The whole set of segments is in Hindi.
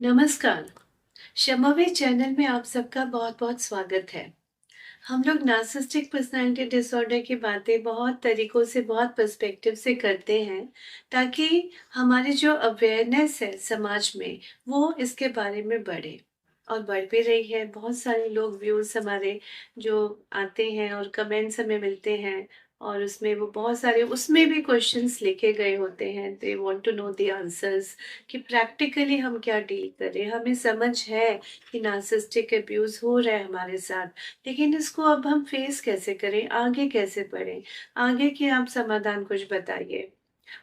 नमस्कार। शमावे चैनल में आप सबका बहुत-बहुत स्वागत है। हम लोग नार्सिसिस्टिक पर्सनैलिटी डिसऑर्डर की बातें बहुत तरीकों से, बहुत पर्सपेक्टिव से करते हैं, ताकि हमारी जो अवेयरनेस है समाज में, वो इसके बारे में बढ़े और बढ़ भी रही है। बहुत सारे लोग व्यूज़ हमारे जो आते हैं और कमेंट्स हमें मिलते हैं और उसमें वो बहुत सारे उसमें भी क्वेश्चंस लिखे गए होते हैं। They want to know the answers कि प्रैक्टिकली हम क्या डील करें। हमें समझ है कि नार्सिसिस्टिक अब्यूज़ हो रहा है हमारे साथ, लेकिन इसको अब हम फेस कैसे करें, आगे कैसे बढ़ें? आगे के आप समाधान कुछ बताइए।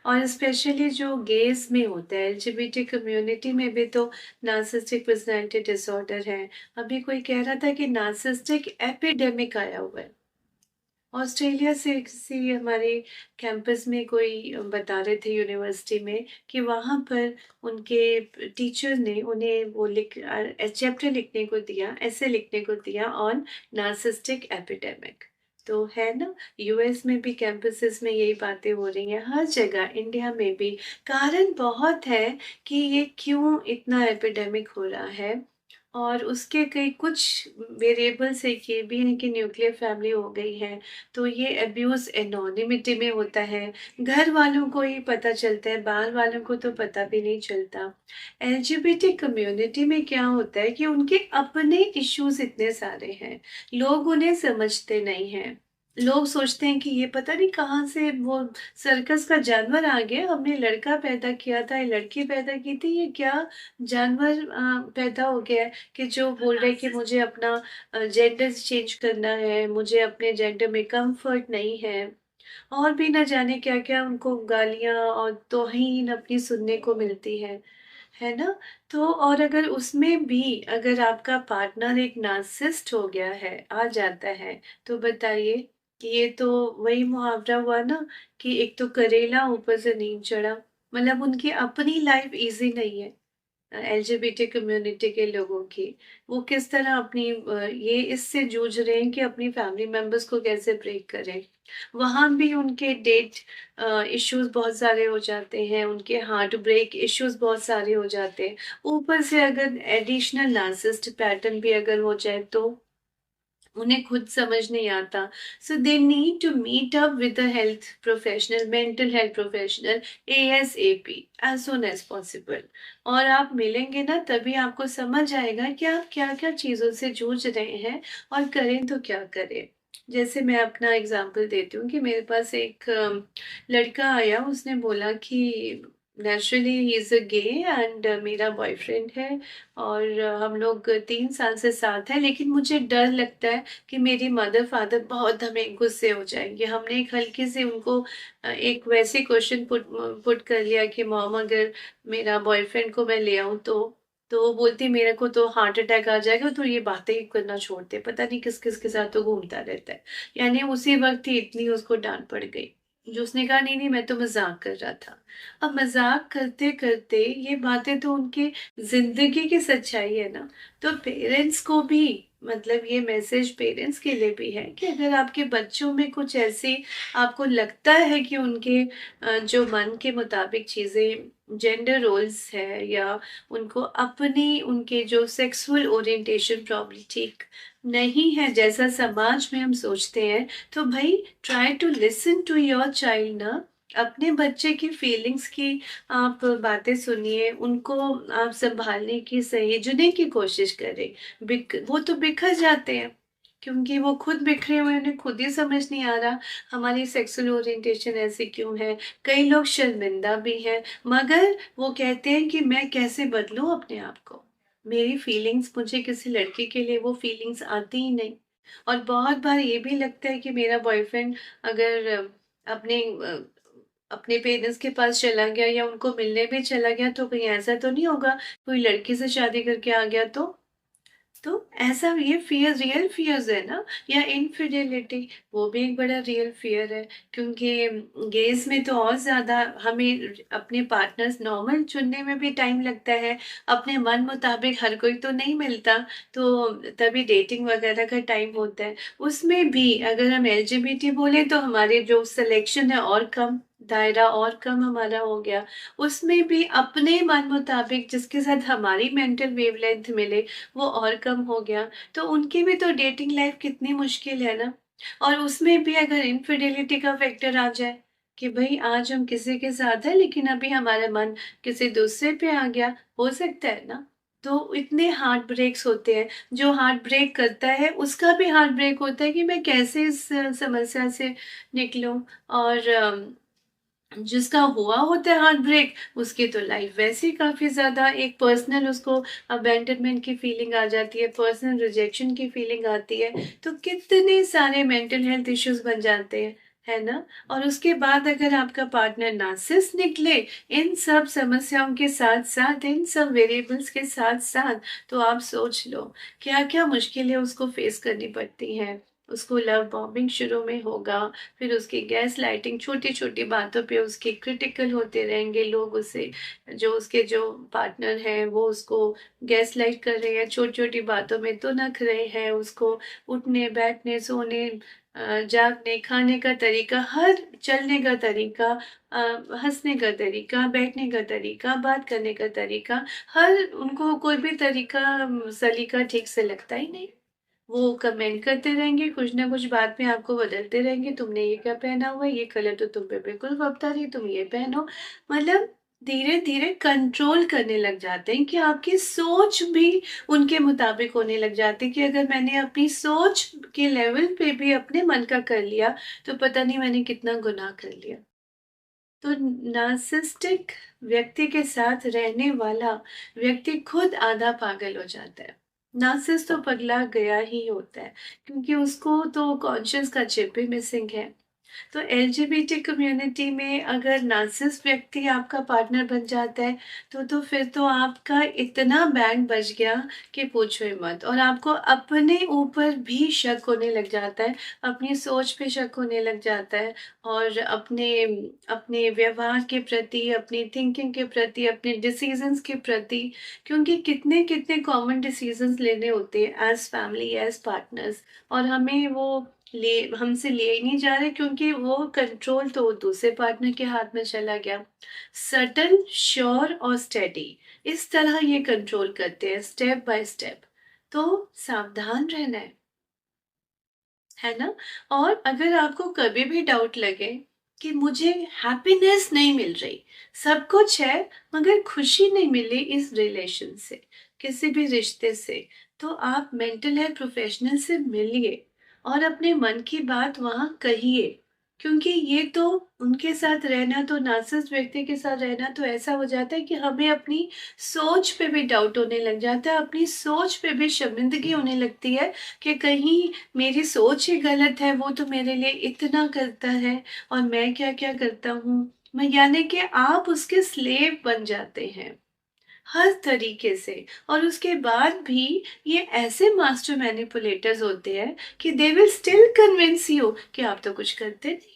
और स्पेशली जो गेज़ में होता है, एलजीबीटी कम्युनिटी में भी तो नार्सिसिस्टिक पर्सनैलिटी डिसऑर्डर है। अभी कोई कह रहा था कि नार्सिसिस्टिक एपिडेमिक आया हुआ है। ऑस्ट्रेलिया से किसी हमारे कैंपस में कोई बता रहे थे यूनिवर्सिटी में कि वहाँ पर उनके टीचर ने उन्हें वो चैप्टर लिखने को दिया, ऐसे लिखने को दिया ऑन नार्सिसिस्टिक एपिडेमिक। तो है ना, यूएस में भी कैंपसेस में यही बातें हो रही हैं, हर जगह इंडिया में भी। कारण बहुत है कि ये क्यों इतना एपिडेमिक हो रहा है और उसके कई कुछ वेरिएबल्स एक ये भी हैं कि न्यूक्लियर फैमिली हो गई है, तो ये अब्यूज़ एनोनिमिटी में होता है, घर वालों को ही पता चलता है, बाहर वालों को तो पता भी नहीं चलता। एलजीबीटी कम्युनिटी में क्या होता है कि उनके अपने इश्यूज़ इतने सारे हैं, लोग उन्हें समझते नहीं हैं। लोग सोचते हैं कि ये पता नहीं कहाँ से वो सर्कस का जानवर आ गया, हमने लड़का पैदा किया था, ये लड़की पैदा की थी, ये क्या जानवर पैदा हो गया है कि जो बोल रहे हैं कि मुझे अपना जेंडर चेंज करना है, मुझे अपने जेंडर में कम्फर्ट नहीं है और भी ना जाने क्या-क्या उनको गालियाँ और तौहीन अपनी सुनने को मिलती है ना? तो और अगर उसमें भी अगर आपका पार्टनर एक नार्सिसिस्ट हो गया है, आ जाता है, तो बताइए कि ये तो वही मुहावरा हुआ ना कि एक तो करेला ऊपर से नीम चढ़ा, मतलब उनकी अपनी लाइफ ईज़ी नहीं है। एलजीबीटी कम्युनिटी के लोगों की, वो किस तरह अपनी ये इससे जूझ रहे हैं कि अपनी फैमिली मेंबर्स को कैसे ब्रेक करें। वहाँ भी उनके डेट इश्यूज़ बहुत सारे हो जाते हैं, उनके हार्ट ब्रेक इश्यूज़ बहुत सारे हो जाते हैं। ऊपर से अगर एडिशनल नार्सिसिस्ट पैटर्न भी अगर हो जाए तो उन्हें खुद समझ नहीं आता। So they need to meet up with a health professional, mental health professional ASAP, as soon as possible. और आप मिलेंगे ना तभी आपको समझ आएगा कि आप क्या-क्या चीज़ों से जूझ रहे हैं और करें तो क्या करें। जैसे मैं अपना एग्ज़ाम्पल देती हूँ कि मेरे पास एक लड़का आया, उसने बोला कि naturally he is a gay and मेरा बॉयफ्रेंड है और हम लोग 3 साल से साथ हैं, लेकिन मुझे डर लगता है कि मेरी मदर-फादर बहुत हमें गुस्से हो जाएँगे। हमने एक हल्के से उनको एक वैसे क्वेश्चन पुट कर लिया कि मॉम अगर मेरा बॉयफ्रेंड को मैं ले आऊँ तो वो बोलती मेरे को तो हार्ट अटैक आ जाएगा, तो ये बातें ही करना छोड़ दे, पता नहीं किस-किस के साथ तो घूमता रहता है। यानी उसी वक़्त ही इतनी उसको डाँट पड़ गई। जो उसने कहा नहीं, नहीं मैं तो मज़ाक कर रहा था। अब मज़ाक करते-करते ये बातें तो उनकी ज़िंदगी की सच्चाई है ना, तो पेरेंट्स को भी मतलब ये मैसेज पेरेंट्स के लिए भी है कि अगर आपके बच्चों में कुछ ऐसी आपको लगता है कि उनके जो मन के मुताबिक चीज़ें जेंडर रोल्स है या उनको अपनी उनके जो सेक्सुअल ओरिएंटेशन प्रॉब्लम ठीक नहीं है जैसा समाज में हम सोचते हैं, तो भई try to listen to your child ना। अपने बच्चे की फीलिंग्स की आप बातें सुनिए, उनको आप सँभालने की, सहेजने की कोशिश करें। वो तो बिखर जाते हैं, क्योंकि वो खुद बिखरे हुए हैं, उन्हें खुद ही समझ नहीं आ रहा, हमारी सेक्सुअल ओरिएंटेशन ऐसी क्यों है। कई लोग शर्मिंदा भी हैं, मगर वो कहते हैं कि मैं कैसे बदलूँ अपने आप को? मेरी फीलिंग्स मुझे किसी लड़के के लिए वो फीलिंग्स आती ही नहीं। और बहुत बार ये भी लगता है कि मेरा बॉयफ्रेंड अगर अपने अपने पेरेंट्स के पास चला गया या उनको मिलने भी चला गया तो कहीं ऐसा तो नहीं होगा कोई लड़की से शादी करके आ गया तो? तो ऐसा ये फ़ियर रियल फ़ियर्स है ना, या इनफिडेलिटी, वो भी एक बड़ा रियल फ़ियर है, क्योंकि गेज़ में तो और ज़्यादा हमें अपने पार्टनर्स नॉर्मल चुनने में भी टाइम लगता है, अपने मन मुताबिक हर कोई तो नहीं मिलता, तो तभी डेटिंग वगैरह का टाइम होता है। उसमें भी अगर हम एलजीबीटी बोले तो हमारे जो सिलेक्शन है और कम, दायरा और कम हमारा हो गया, उसमें भी अपने मन मुताबिक जिसके साथ हमारी मेंटल वेवलेंथ मिले वो और कम हो गया, तो उनकी भी तो डेटिंग लाइफ कितनी मुश्किल है ना। और उसमें भी अगर इनफिडेलिटी का फैक्टर आ जाए कि भाई आज हम किसी के साथ हैं लेकिन अभी हमारा मन किसी दूसरे पे आ गया, हो सकता है ना। तो इतने हार्ट ब्रेक्स होते हैं, जो हार्ट ब्रेक करता है उसका भी हार्ट ब्रेक होता है कि मैं कैसे इस समस्या से निकलूं। और जिसका हुआ होता है हार्ट ब्रेक उसकी तो लाइफ वैसे ही काफी ज्यादा एक पर्सनल उसको अबैंडनमेंट की फीलिंग आ जाती है, पर्सनल रिजेक्शन की फीलिंग आती है, तो कितने सारे मेंटल हेल्थ इश्यूज बन जाते हैं, है ना। और उसके बाद अगर आपका पार्टनर नार्सिसिस्ट निकले इन सब समस्याओं के साथ साथ, इन सब वेरिएबल्स के साथ साथ, तो आप सोच लो क्या क्या मुश्किलें उसको फेस करनी पड़ती हैं। उसको लव बॉम्बिंग शुरू में होगा, फिर उसकी गैस लाइटिंग, छोटी छोटी बातों पे उसके क्रिटिकल होते रहेंगे लोग, उसे जो उसके जो पार्टनर हैं वो उसको गैस लाइट कर रहे हैं, छोटी छोटी बातों में तो नख रहे हैं उसको, उठने बैठने सोने जागने खाने का तरीका, हर चलने का तरीका, हंसने का तरीका, बैठने का तरीका, बात करने का तरीका, हर उनको कोई भी तरीका सलीका ठीक से लगता ही नहीं। वो कमेंट करते रहेंगे, कुछ ना कुछ बात में आपको बदलते रहेंगे, तुमने ये क्या पहना हुआ है, ये कलर तो तुम पे बिल्कुल फबता नहीं, तुम ये पहनो। मतलब धीरे धीरे कंट्रोल करने लग जाते हैं कि आपकी सोच भी उनके मुताबिक होने लग जाती है कि अगर मैंने अपनी सोच के लेवल पे भी अपने मन का कर लिया तो पता नहीं मैंने कितना गुनाह कर लिया। तो नार्सिसिस्टिक व्यक्ति के साथ रहने वाला व्यक्ति खुद आधा पागल हो जाता है। नार्सिस तो पगला गया ही होता है क्योंकि उसको तो कॉन्शियस का चिप भी मिसिंग है। तो एलजीबीटी कम्युनिटी में अगर नार्सिसिस्ट व्यक्ति आपका पार्टनर बन जाता है तो फिर तो आपका इतना बैंड बज गया कि पूछो ही मत। और आपको अपने ऊपर भी शक होने लग जाता है, अपनी सोच पे शक होने लग जाता है, और अपने अपने व्यवहार के प्रति, अपनी थिंकिंग के प्रति, अपने डिसीजंस के प्रति। क्योंकि कितने कितने कॉमन डिसीजंस लेने होते हैं एज फैमिली, एज पार्टनर्स, और हमें वो ले हमसे लिए ही नहीं जा रहे क्योंकि वो कंट्रोल तो दूसरे पार्टनर के हाथ में चला गया। सटल, श्योर और स्टेडी, इस तरह ये कंट्रोल करते हैं स्टेप बाय स्टेप। तो सावधान रहना है ना। और अगर आपको कभी भी डाउट लगे कि मुझे हैप्पीनेस नहीं मिल रही, सब कुछ है मगर खुशी नहीं मिली इस रिलेशन से, किसी भी रिश्ते से, तो आप मेंटल हेल्थ प्रोफेशनल से मिलिए और अपने मन की बात वहां कहिए। क्योंकि ये तो उनके साथ रहना, तो नार्सिसिस्ट व्यक्ति के साथ रहना तो ऐसा हो जाता है कि हमें अपनी सोच पे भी डाउट होने लग जाता है, अपनी सोच पे भी शर्मिंदगी होने लगती है कि कहीं मेरी सोच ही गलत है, वो तो मेरे लिए इतना करता है और मैं क्या क्या करता हूँ। मैं यानी कि आप उसके स्लेव बन जाते हैं हर तरीके से। और उसके बाद भी ये ऐसे मास्टर मैनिपुलेटर्स होते हैं कि they will still convince you कि आप तो कुछ करते नहीं।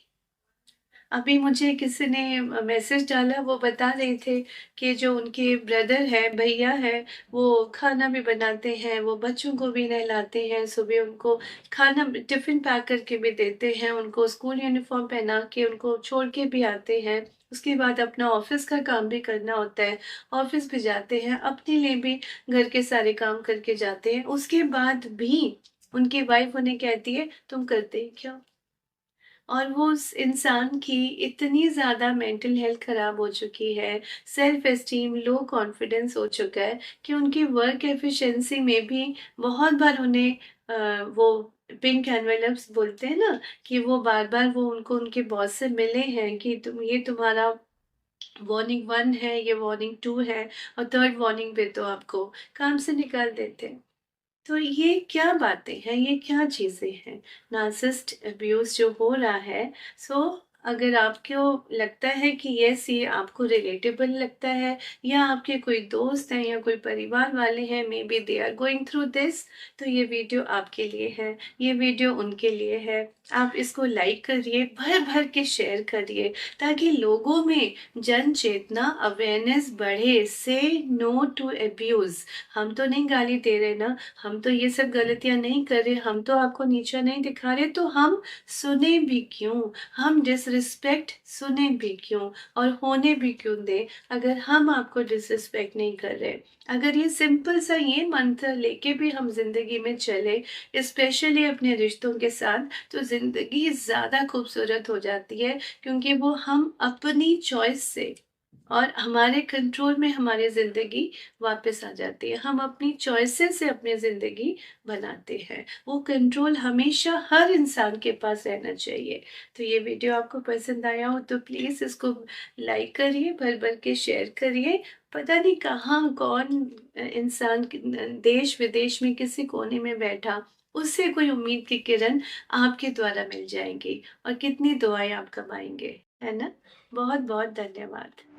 अभी मुझे किसी ने मैसेज डाला, वो बता रहे थे कि जो उनके ब्रदर है, भैया है, वो खाना भी बनाते हैं, वो बच्चों को भी नहलाते हैं, सुबह उनको खाना टिफिन पैक करके भी देते हैं, उनको स्कूल यूनिफॉर्म पहना के उनको छोड़ के भी आते हैं, उसके बाद अपना ऑफिस का काम भी करना होता है, ऑफिस भी जाते हैं, अपने लिए भी घर के सारे काम करके जाते हैं। उसके बाद भी उनकी वाइफ उन्हें कहती है तुम करते ही क्या। और वो उस इंसान की इतनी ज़्यादा मेंटल हेल्थ खराब हो चुकी है, सेल्फ एस्टीम, लो कॉन्फिडेंस हो चुका है कि उनकी वर्क एफिशिएंसी में भी बहुत बार उन्हें वो पिंक एनवेलप्स बोलते हैं ना, कि वो बार बार वो उनको उनके बॉस से मिले हैं कि तुम ये तुम्हारा वार्निंग 1 है, ये वार्निंग 2 है, और थर्ड वार्निंग पे तो आपको काम से निकाल देते हैं। तो ये क्या बातें हैं, ये क्या चीजें हैं, नार्सिसिस्ट अब्यूज जो हो रहा है। सो अगर आपको लगता है कि यस ये आपको रिलेटेबल लगता है, या आपके कोई दोस्त हैं या कोई परिवार वाले हैं, maybe they are going through this, तो ये वीडियो आपके लिए है, ये वीडियो उनके लिए है। आप इसको लाइक करिए, भर-भर के शेयर करिए, ताकि लोगों में जन चेतना, अवेयरनेस बढ़े। से नो टू अब्यूज़। हम तो नहीं गाली दे रहे ना, हम तो ये सब गलतियाँ नहीं कर रहे, हम तो आपको नीचा नहीं दिखा रहे, तो हम सुने भी क्यों? हम डिसरिस्पेक्ट सुने भी क्यों? और होने भी क्यों दें, अगर हम आपको डिसरिस्पेक्ट नहीं कर रहे? अगर ये सिंपल सा ये मंत्र लेके भी हम ज़िंदगी में चले, स्पेशली अपने रिश्तों के साथ, तो ज़िंदगी ज़्यादा खूबसूरत हो जाती है, क्योंकि वो हम अपनी चॉइस से और हमारे कंट्रोल में हमारी ज़िंदगी वापस आ जाती है। हम अपनी चॉइसेस से अपनी ज़िंदगी बनाते हैं। वो कंट्रोल हमेशा हर इंसान के पास रहना चाहिए। तो ये वीडियो आपको पसंद आया हो तो प्लीज़ इसको लाइक करिए, भर-भर के शेयर करिए। पता नहीं कहाँ कौन इंसान देश-विदेश में किसी कोने में बैठा, उससे कोई उम्मीद की किरण आपके द्वारा मिल जाएँगी और कितनी दुआएँ आप कमाएँगे, है ना? बहुत-बहुत धन्यवाद।